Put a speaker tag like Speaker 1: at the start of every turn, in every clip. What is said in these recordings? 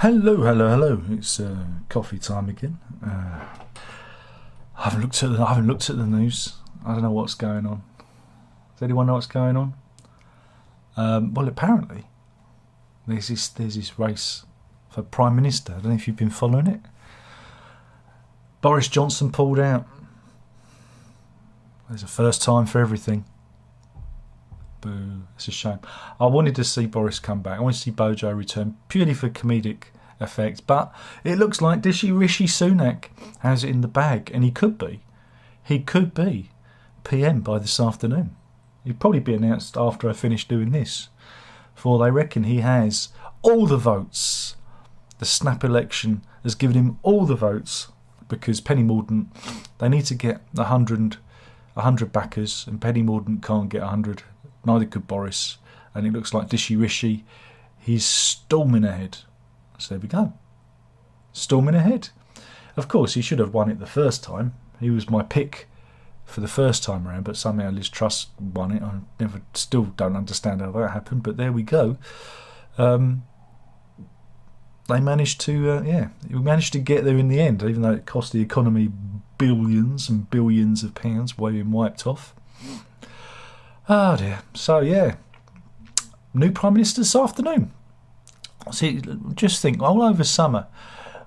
Speaker 1: Hello, hello, hello. It's coffee time again. I haven't looked at the news. I don't know what's going on. Does anyone know what's going on? Well, apparently there's this race for Prime Minister. I don't know if you've been following it. Boris Johnson pulled out. There's a first time for everything. Boo. It's a shame. I wanted to see Boris come back. I wanted to see Bojo return purely for comedic effect. But it looks like Dishy Rishi Sunak has it in the bag. And he could be PM by this afternoon. He'd probably be announced after I finish doing this. For they reckon he has all the votes. The snap election has given him all the votes. Because Penny Mordaunt, they need to get 100 backers. And Penny Mordaunt can't get 100. Neither could Boris, and it looks like Dishy Rishi, he's storming ahead. So there we go. Storming ahead. Of course, he should have won it the first time. He was my pick for the first time around, but somehow Liz Truss won it. I still don't understand how that happened, but there we go. They managed to, we managed to get there in the end, even though it cost the economy billions and billions of pounds being wiped off. Oh dear. So yeah, new Prime Minister this afternoon. See, just think, all over summer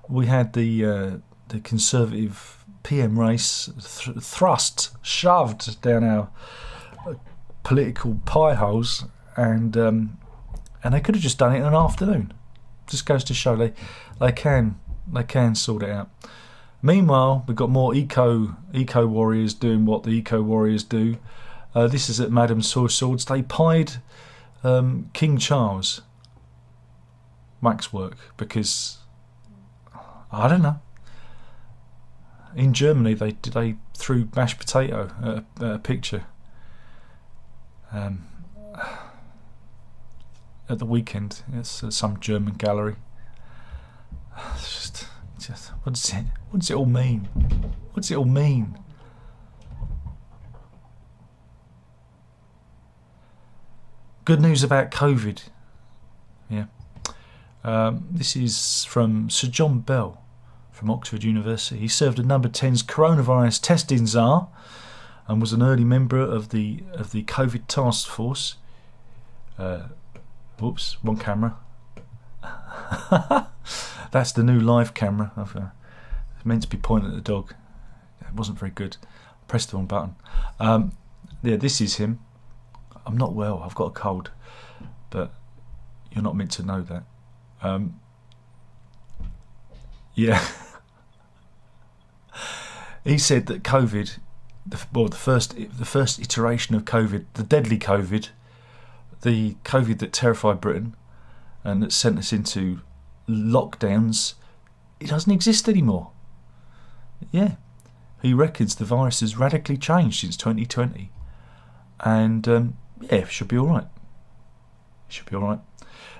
Speaker 1: we had the Conservative PM race shoved down our political pie holes, and they could have just done it in an afternoon. Just goes to show they can sort it out. Meanwhile, we've got more eco warriors doing what the eco warriors do. This is at Madame Swords. They pied King Charles waxwork because I don't know. In Germany, they threw mashed potato at a picture at the weekend. It's some German gallery. It's just what does it all mean? What's it all mean? Good news about COVID. Yeah. This is from Sir John Bell from Oxford University. He served as number 10's coronavirus testing czar and was an early member of the COVID task force. Whoops, wrong camera. That's the new live camera. It's meant to be pointing at the dog. It wasn't very good. I pressed the wrong button. Yeah, this is him. I'm not well, I've got a cold, but you're not meant to know that. Yeah. He said that COVID, the first iteration of COVID, the deadly COVID, the COVID that terrified Britain and that sent us into lockdowns, it doesn't exist anymore. Yeah. He reckons the virus has radically changed since 2020. And yeah, it should be all right. It should be all right.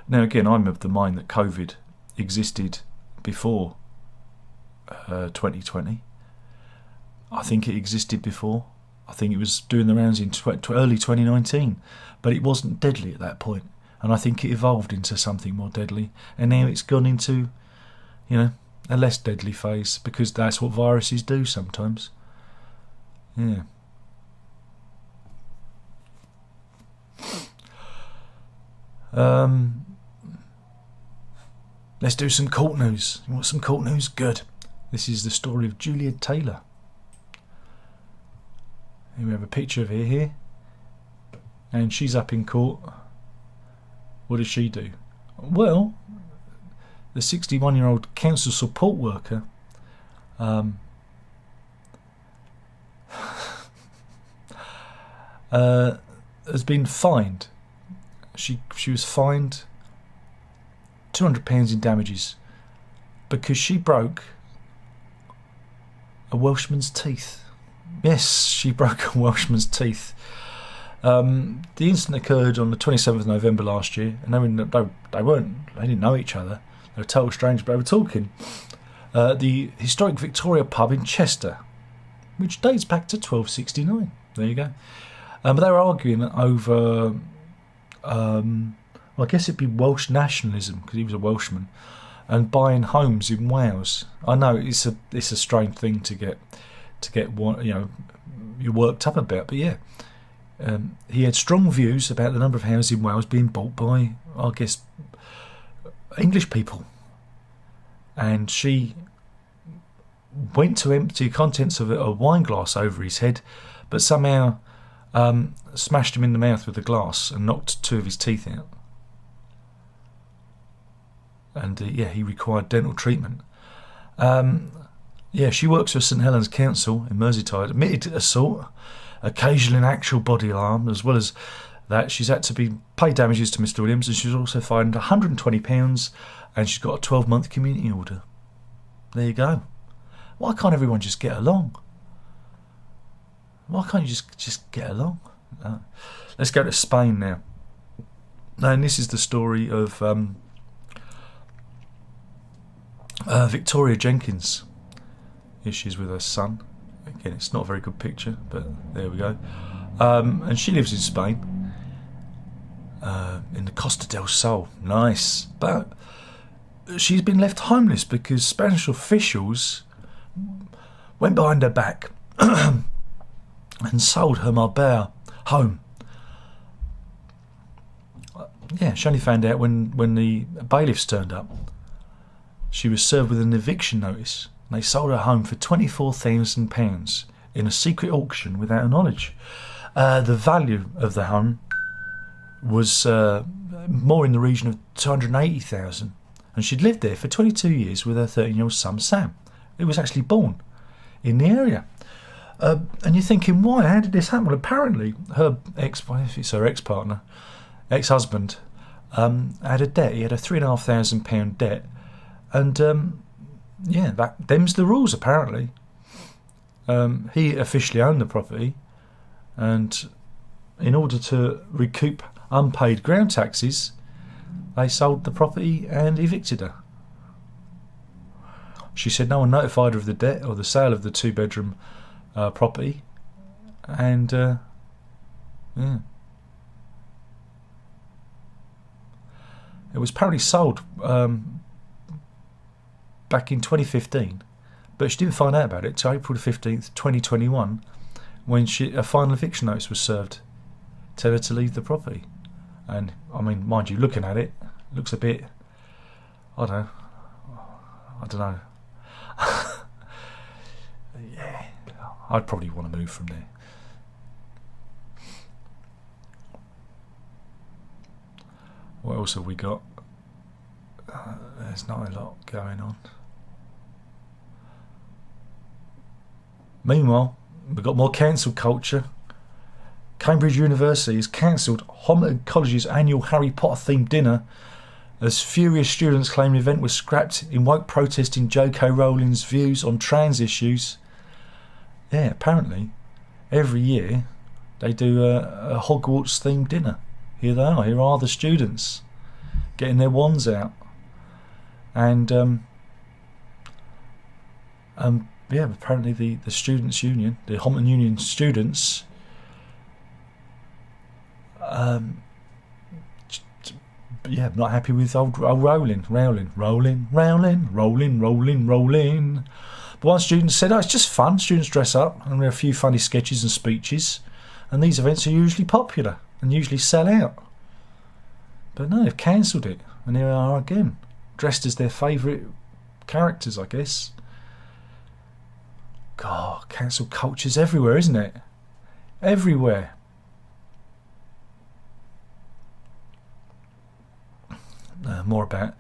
Speaker 1: Now, again, I'm of the mind that COVID existed before 2020. I think it existed before. I think it was doing the rounds in early 2019, but it wasn't deadly at that point. And I think it evolved into something more deadly. And now it's gone into, a less deadly phase because that's what viruses do sometimes. Yeah. Let's do some court news. You want some court news? Good. This is the story of Julia Taylor. Here we have a picture of her here. And she's up in court. What does she do? Well, the 61-year-old council support worker has been fined. She was fined £200 in damages because she broke a Welshman's teeth. Yes, she broke a Welshman's teeth. The incident occurred on the 27th of November last year, and they didn't know each other. They were total strangers, but they were talking. The historic Victoria pub in Chester, which dates back to 1269. There you go. But they were arguing over, well, I guess it'd be Welsh nationalism because he was a Welshman. and buying homes in Wales. I know it's a strange thing to get you're worked up about, but yeah, he had strong views about the number of houses in Wales being bought by, I guess, English people, and she went to empty contents of a wine glass over his head, but somehow smashed him in the mouth with the glass and knocked 2 of his teeth out. And he required dental treatment. She works for St Helens Council in Merseyside. Admitted assault, occasional and actual bodily harm, as well as that she's had to pay damages to Mr Williams, and she's also fined £120, and she's got a 12-month community order. There you go. Why can't everyone just get along? Why can't you just get along? Let's go to Spain now. And this is the story of Victoria Jenkins. Here she is with her son. Again, it's not a very good picture, but there we go. And she lives in Spain, in the Costa del Sol. Nice. But she's been left homeless because Spanish officials went behind her back and sold her Marbella home. Yeah, she only found out when the bailiffs turned up. She was served with an eviction notice. They sold her home for £24,000 in a secret auction without her knowledge. The value of the home was more in the region of £280,000, and she'd lived there for 22 years with her 13-year-old son Sam, who was actually born in the area. And you're thinking, why? How did this happen? Well, apparently her ex-partner, ex-husband, had a debt. He had a £3,500 debt, and them's the rules apparently. He officially owned the property, and in order to recoup unpaid ground taxes, they sold the property and evicted her. She said no one notified her of the debt or the sale of the 2-bedroom property, and it was apparently sold back in 2015, but she didn't find out about it until April 15th, 2021, when a final eviction notice was served, telling her to leave the property. And I mean, mind you, looking at it, looks a bit, I don't know. Yeah, I'd probably want to move from there. What else have we got? There's not a lot going on. Meanwhile, we've got more cancel culture. Cambridge University has cancelled Homerton College's annual Harry Potter themed dinner as furious students claim the event was scrapped in woke protesting J.K. Rowling's views on trans issues. Yeah, apparently every year they do a Hogwarts themed dinner. Here they are. Here are the students getting their wands out, and apparently the students' union, the Homerton Union students, not happy with old Rowling. But one student said, it's just fun. Students dress up and there are a few funny sketches and speeches, and these events are usually popular and usually sell out. But no, they've cancelled it, and here they are again, dressed as their favourite characters, I guess. God, cancel culture's everywhere, isn't it? Everywhere. More about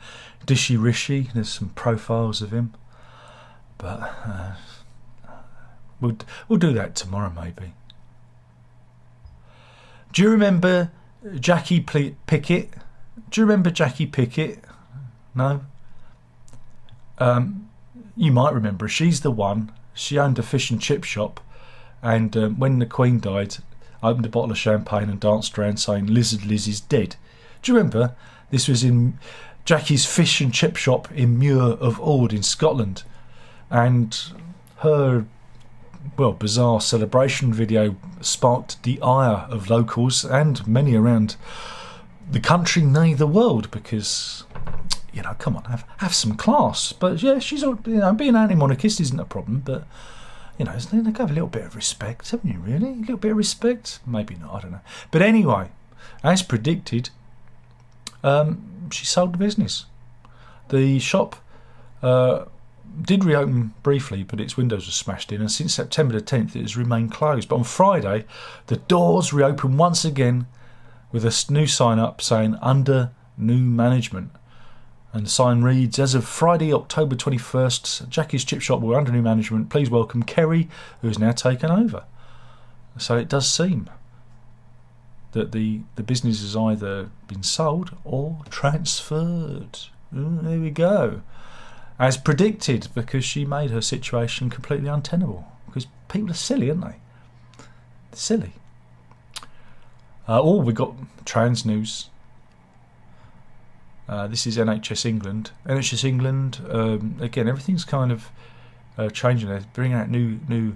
Speaker 1: Dishy Rishi. There's some profiles of him, but we'll do that tomorrow maybe. Do you remember Jackie Pickett? Do you remember Jackie Pickett? No? You might remember her. She's the one. She owned a fish and chip shop, and when the Queen died, opened a bottle of champagne and danced around saying Lizard Liz is dead. Do you remember? This was in Jackie's fish and chip shop in Muir of Ord in Scotland, and her bizarre celebration video sparked the ire of locals and many around the country, nay the world, because come on, have some class. But yeah, she's being anti-monarchist isn't a problem, but they have a little bit of respect, haven't you? Really, a little bit of respect? Maybe not. I don't know. But anyway, as predicted, she sold the business. The shop did reopen briefly, but its windows were smashed in, and since September the 10th, it has remained closed. But on Friday, the doors reopened once again with a new sign up saying under new management. And the sign reads, as of Friday, October 21st, Jackie's Chip Shop were under new management. Please welcome Kerry, who has now taken over. So it does seem that the business has either been sold or transferred. There we go. As predicted, because she made her situation completely untenable. Because people are silly, aren't they? They're silly. We got trans news. This is NHS England. NHS England, again, everything's kind of changing. They're bringing out new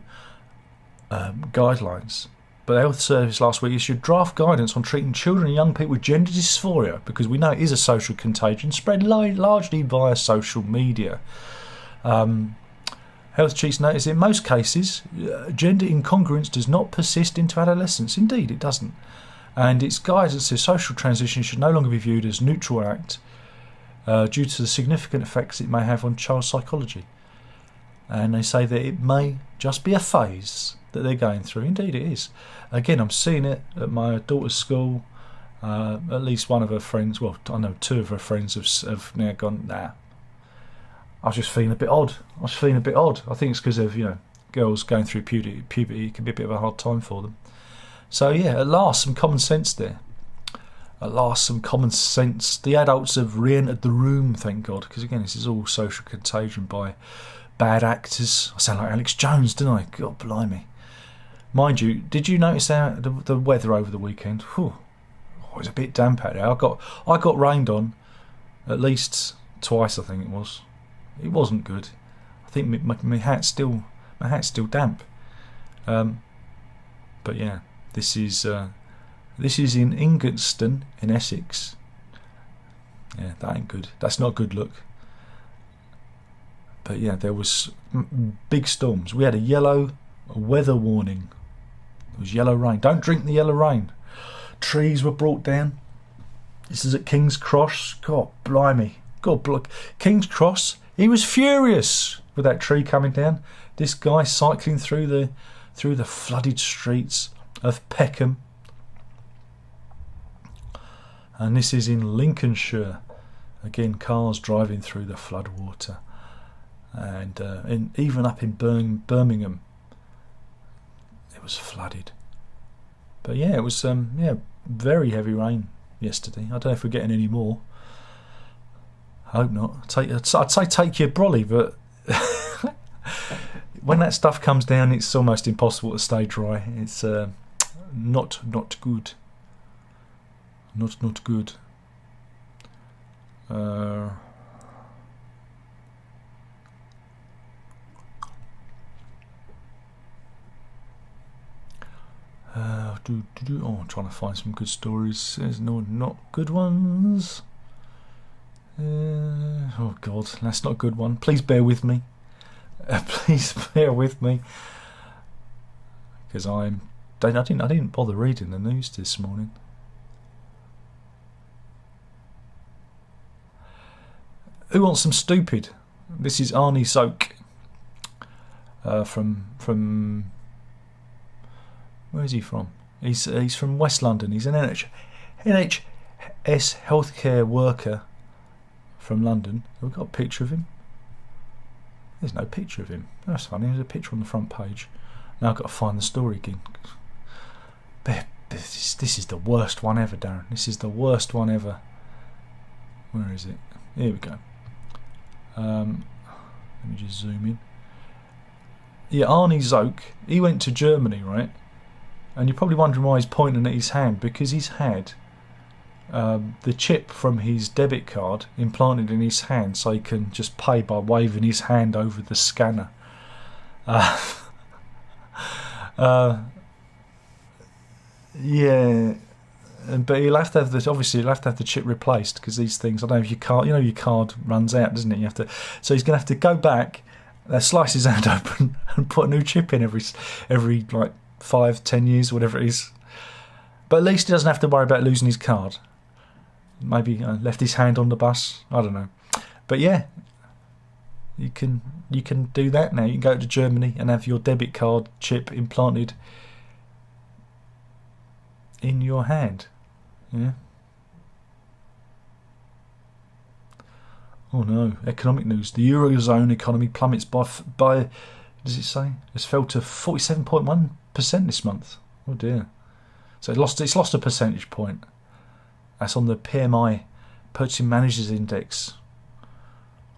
Speaker 1: guidelines. But the Health Service last week issued draft guidance on treating children and young people with gender dysphoria, because we know it is a social contagion spread largely via social media. Health chiefs notice in most cases, gender incongruence does not persist into adolescence. Indeed, it doesn't. And its guidance says social transition should no longer be viewed as neutral act due to the significant effects it may have on child psychology. And they say that it may just be a phase that they're going through. Indeed it is. Again, I'm seeing it at my daughter's school. At least one of her friends, well, I know two of her friends have now gone, nah, I was just feeling a bit odd. I think it's because of, girls going through puberty. It can be a bit of a hard time for them. So yeah, at last some common sense there. The adults have re-entered the room, thank God, because again, this is all social contagion by bad actors. I sound like Alex Jones, didn't I? God blimey. Mind you, did you notice the weather over the weekend? Whew, it was a bit damp out there. I got rained on at least twice, I think it was. It wasn't good. I think my hat's still damp. But yeah, this is in Ingatestone in Essex. Yeah, that ain't good. That's not a good look. But yeah, there was big storms. We had a yellow weather warning. It was yellow rain. Don't drink the yellow rain. Trees were brought down. This is at King's Cross. God blimey. King's Cross. He was furious with that tree coming down. This guy cycling through the flooded streets of Peckham. And this is in Lincolnshire. Again, cars driving through the floodwater. And even up in Birmingham, it was flooded. But yeah, it was very heavy rain yesterday. I don't know if we're getting any more. I hope not. I'd say take your brolly, but when that stuff comes down, it's almost impossible to stay dry. It's not good. Not good. I'm trying to find some good stories. There's not good ones. Oh God, that's not a good one. Please bear with me. Please bear with me, because I didn't bother reading the news this morning. Who wants some stupid? This is Arnie Zoke from where is he from? He's from West London. He's an NHS healthcare worker from London. Have we got a picture of him? There's no picture of him. That's funny. There's a picture on the front page. Now I've got to find the story again. This is the worst one ever, Darren. This is the worst one ever. Where is it? Here we go. Let me just zoom in. Yeah, Arnie Zoke. He went to Germany, right? And you're probably wondering why he's pointing at his hand, because he's had the chip from his debit card implanted in his hand, so he can just pay by waving his hand over the scanner. Yeah, but he'll have to have the chip replaced, because these things, I don't know if your card runs out, doesn't it? So he's going to have to go back, slice his hand open, and put a new chip in every like 5-10 years, whatever it is. But at least he doesn't have to worry about losing his card. Maybe left his hand on the bus. I don't know. But yeah, you can do that now. You can go to Germany and have your debit card chip implanted in your hand. Yeah. Oh no! Economic news: the eurozone economy plummets by does it say? It's fell to 47.1% this month. Oh dear! So it's lost a percentage point. That's on the PMI, Purchasing Managers Index.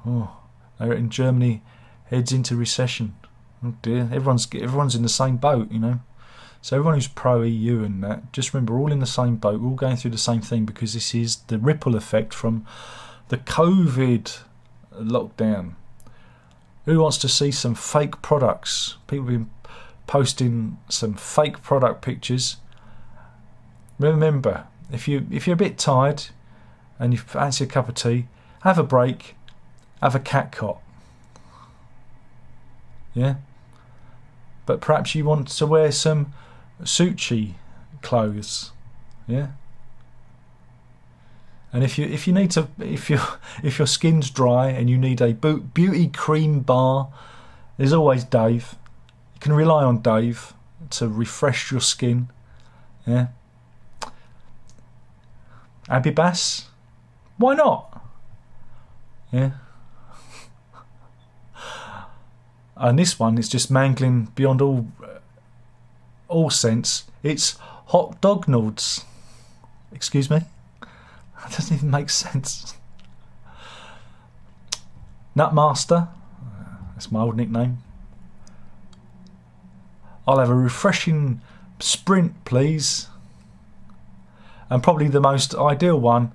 Speaker 1: Oh, in Germany heads into recession. Oh dear! Everyone's in the same boat, you know. So everyone who's pro-EU and that, just remember, we're all in the same boat. We're all going through the same thing, because this is the ripple effect from the COVID lockdown. Who wants to see some fake products? People have been posting some fake product pictures. Remember, if you're a bit tired and you fancy a cup of tea, have a break, have a cat cot. Yeah? But perhaps you want to wear some Suchi clothes, yeah. And if your skin's dry and you need a beauty cream bar, there's always Dave. You can rely on Dave to refresh your skin, yeah. Abibas, why not? Yeah. And this one is just mangling beyond all sense. It's hot dog nudes. Excuse me? That doesn't even make sense. Nutmaster, that's my old nickname. I'll have a refreshing Sprint, please. And probably the most ideal one,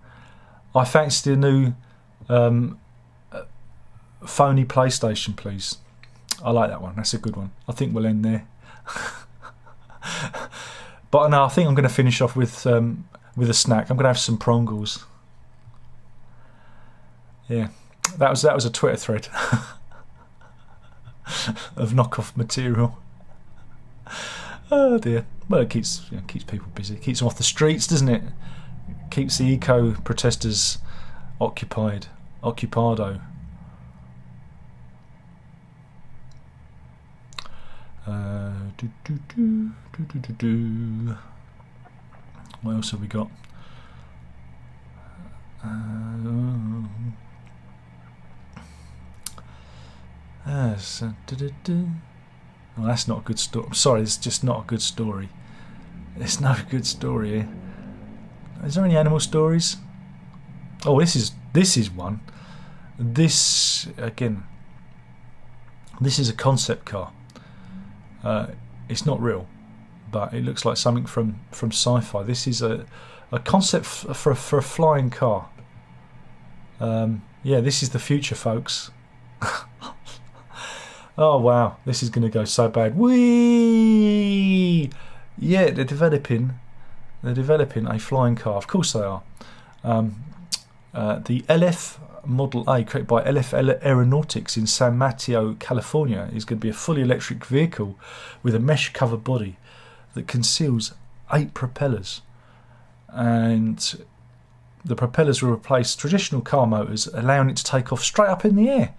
Speaker 1: I fancy a new phony PlayStation, please. I like that one. That's a good one. I think we'll end there. But no, I think I'm going to finish off with a snack. I'm going to have some prongles. Yeah, that was a Twitter thread of knockoff material. Oh dear. Well, it keeps people busy. It keeps them off the streets, doesn't it? Keeps the eco protesters occupado. What else have we got? Oh, that's not a good story. I'm sorry, it's just not a good story. It's no good story here. Is there any animal stories? Oh, this is one. This again. This is a concept car. It's not real, but it looks like something from sci-fi. This is a concept for a flying car. Yeah, this is the future, folks. Oh wow, this is going to go so bad. Whee! Yeah, they're developing a flying car. Of course they are. The LF Model A, created by LF Aeronautics in San Mateo, California, is going to be a fully electric vehicle with a mesh-covered body that conceals 8 propellers. And the propellers will replace traditional car motors, allowing it to take off straight up in the air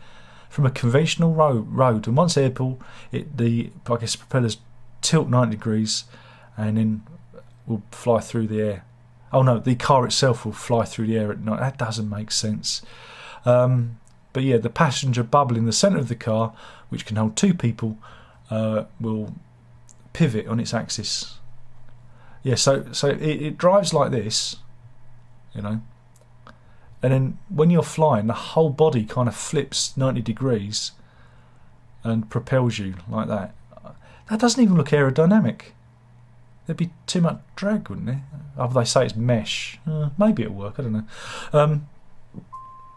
Speaker 1: from a conventional road. And once airborne, the propellers tilt 90 degrees and then will fly through the air. Oh no, the car itself will fly through the air at night. That doesn't make sense. But yeah, the passenger bubble in the centre of the car, which can hold 2 people, will pivot on its axis. Yeah, so it drives like this, you know, and then when you're flying, the whole body kind of flips 90 degrees and propels you like that. That doesn't even look aerodynamic. There'd be too much drag, wouldn't there? Oh, they say it's mesh. Maybe it'll work, I don't know.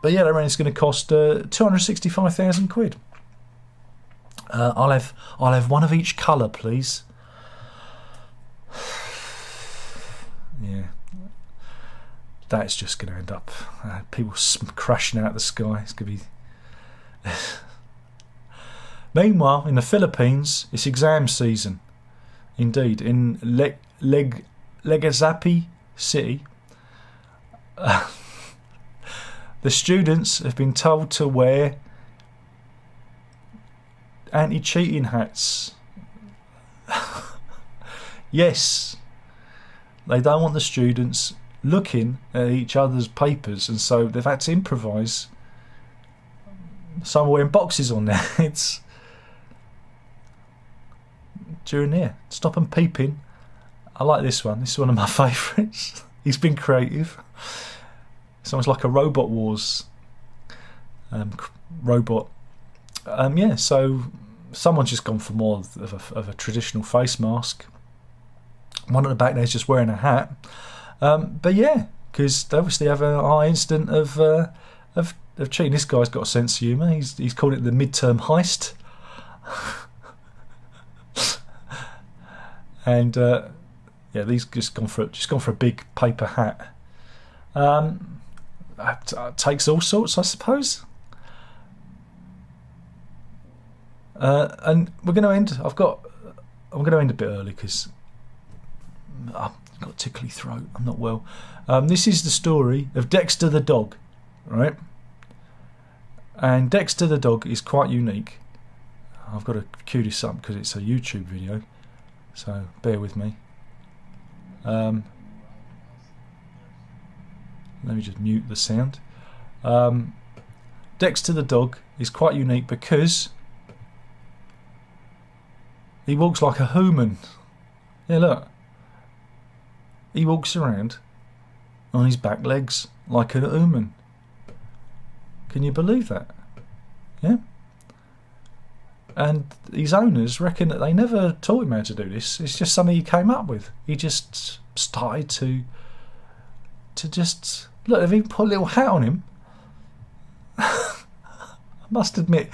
Speaker 1: But yeah, it's going to cost 265,000 quid. I'll have one of each colour, please. Yeah. that's just going to end up people crashing out of the sky. It's going to be. Meanwhile, in the Philippines, it's exam season. Indeed, in Legazpi City, the students have been told to wear anti-cheating hats. Yes, they don't want the students looking at each other's papers, and so they've had to improvise. Some are wearing boxes on their heads during here. Stop and peeping. I like this one. This is one of my favourites. He's been creative. It's almost like a Robot Wars robot. Yeah, so someone's just gone for more of a traditional face mask. One at the back there's just wearing a hat. But yeah, because they obviously have a high instant of cheating. This guy's got a sense of humour. He's called it the midterm heist. And yeah, these just gone for a big paper hat. Takes all sorts, I suppose. And we're going to end. I'm going to end a bit early because I've got a tickly throat. I'm not well. This is the story of Dexter the dog, right? And Dexter the dog is quite unique. I've got to cue this up because it's a YouTube video, so bear with me. Let me just mute the sound. Dexter the dog is quite unique because he walks like a human. Yeah, look. He walks around on his back legs like a human. Can you believe that? Yeah. And his owners reckon that they never taught him how to do this. It's just something he came up with. He just started to just look. If he put a little hat on him, I must admit,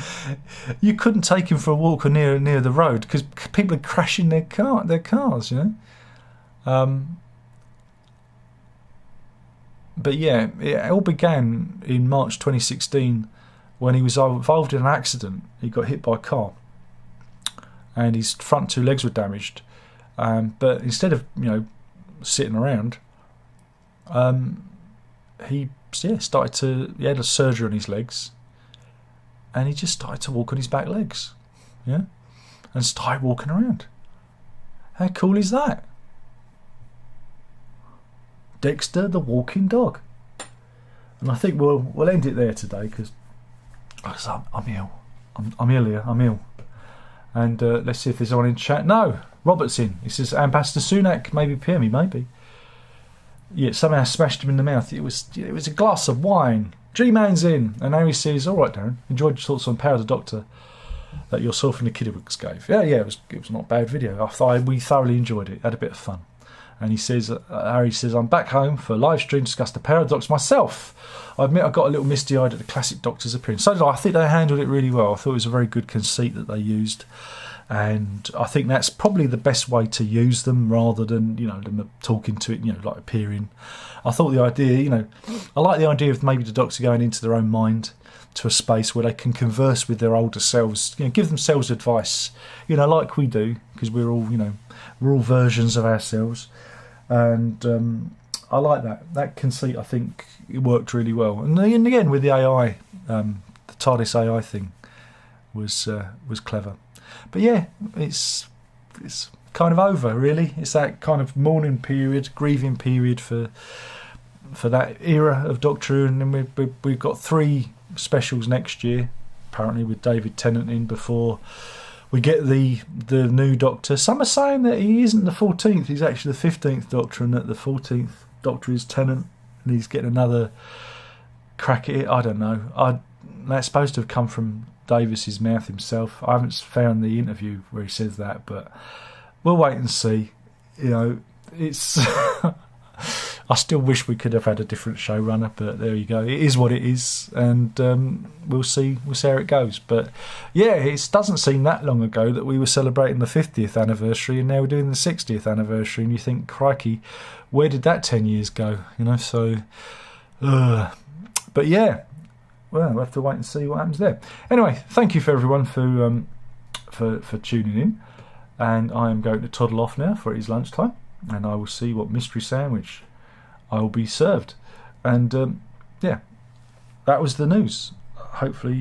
Speaker 1: you couldn't take him for a walk or near the road because people are crashing their cars. You know. But yeah, it all began in March 2016 when he was involved in an accident. He got hit by a car and his front two legs were damaged. But instead of sitting around, he had a surgery on his legs, and he just started to walk on his back legs, and started walking around. How cool is that? Dexter the walking dog. And I think we'll end it there today because I'm ill. I'm ill here. I'm ill. And let's see if there's anyone in chat. No, Robert's in. He says Ambassador Sunak maybe PM me, maybe. Yeah, somehow smashed him in the mouth. It was a glass of wine. G-Man's in, and now he says, "All right, Darren, enjoyed your thoughts on Power of the Doctor that yourself and the Kiddywicks gave." Yeah, it was not a bad video. We thoroughly enjoyed it. Had a bit of fun. And he says, Harry says, "I'm back home for a live stream to discuss the Paradox myself. I admit I got a little misty-eyed at the classic Doctor's appearance." So did I. I think they handled it really well. I thought it was a very good conceit that they used. And I think that's probably the best way to use them rather than, them talking to it, like appearing. I thought the idea, I like the idea of maybe the Doctor going into their own mind to a space where they can converse with their older selves, give themselves advice, like we do, because we're all versions of ourselves. And I like that conceit. I think it worked really well. And again with the AI, the TARDIS AI thing was clever. But yeah, it's kind of over really. It's that kind of mourning period, grieving period for that era of Doctor Who, and then we've got 3 specials next year, apparently with David Tennant in before we get the new Doctor. Some are saying that he isn't the 14th, he's actually the 15th Doctor, and that the 14th Doctor is Tennant, and he's getting another crack at it. I don't know. That's supposed to have come from Davis's mouth himself. I haven't found the interview where he says that, but we'll wait and see. It's I still wish we could have had a different showrunner, but there you go. It is what it is, and we'll see how it goes. But yeah, it doesn't seem that long ago that we were celebrating the 50th anniversary, and now we're doing the 60th anniversary. And you think, crikey, where did that 10 years go? You know, so. But yeah, well, we'll have to wait and see what happens there. Anyway, thank you for everyone for tuning in, and I am going to toddle off now for his lunchtime, and I will see what mystery sandwich I will be served. And yeah, that was the news. Hopefully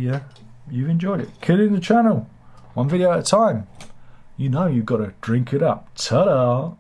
Speaker 1: you've enjoyed it. Killing the channel, one video at a time. You know you've got to drink it up. Ta-da!